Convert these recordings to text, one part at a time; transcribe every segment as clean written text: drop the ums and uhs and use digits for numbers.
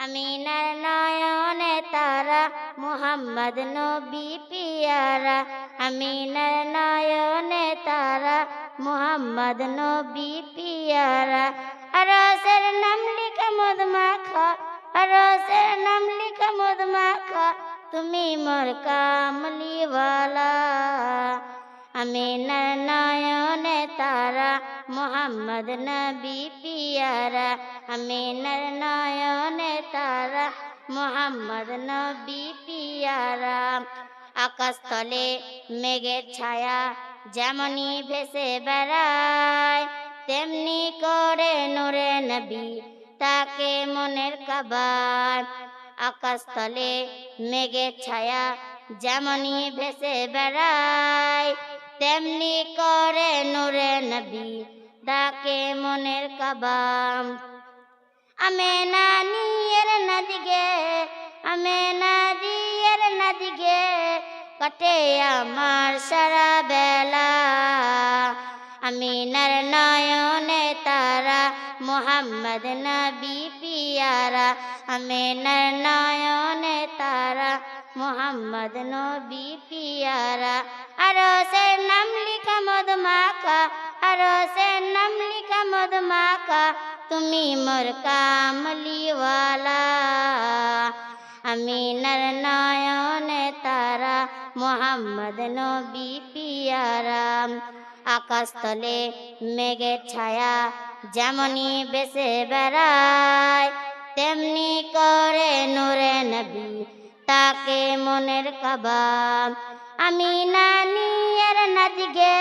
আমিনার নয়নে তারা মোহাম্মদ নবী পিয়ারা, আমিনার নয়নে তারা মোহাম্মদ নবী পিয়ারা। আরশের নাম লিখা মধু মাখা, আরশের নাম লিখা মধু মাখা, তুমি মোর কামলিওয়ালা। আমিনার নয়নে তারা মোহাম্মদ নবী পিয়ারা, আমিনার নয়নে তারা মোহাম্মদ নবী পিয়ারা। আকাশতলে মেঘের ছায়া যেমনি ভেসে বেড়ায়, তেমনি করে নূরে নবী তাকে মনের কাবায়। আকাশতলে মেঘের ছায়া যেমনি ভেসে বেড়ায়, তেমনি করে নূরে নবী তাকে মনের কাবাম। আমেনা নিয়ের নদিগে, আমেনা দিয়ের নদিগে কাটে আমার সারা বেলা। আমিনার নয়নে তারা মোহাম্মদ নবী পিয়ারা, আমিনার নয়নে তারা মোহাম্মদ নবী পিয়ারা। আরশের নাম লিখা মধু মাখা, আরশের নাম লিখা মধু মাখা, তুমি মোর কামলিওয়ালা। আমিনার নয়নে তারা মোহাম্মদ নবী পিয়ারা। আকাশতলে মেঘের ছায়া যেমনি ভেসে বেড়ায়, তেমনি করে নূরে নবী তাকে মনের কাবাব। আমিনা নিয়ের নদিগে,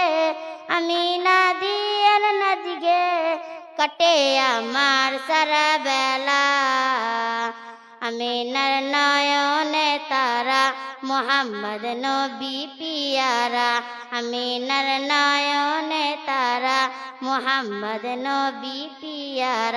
আমিনা দিয়ের নদিগে কাটে আমার সারা বেলা। আমিনার নয়নে তারা মোহাম্মদ নবী পিয়ারা, আমিনার নয়নে তারা মোহাম্মদ নবী পিয়ারা।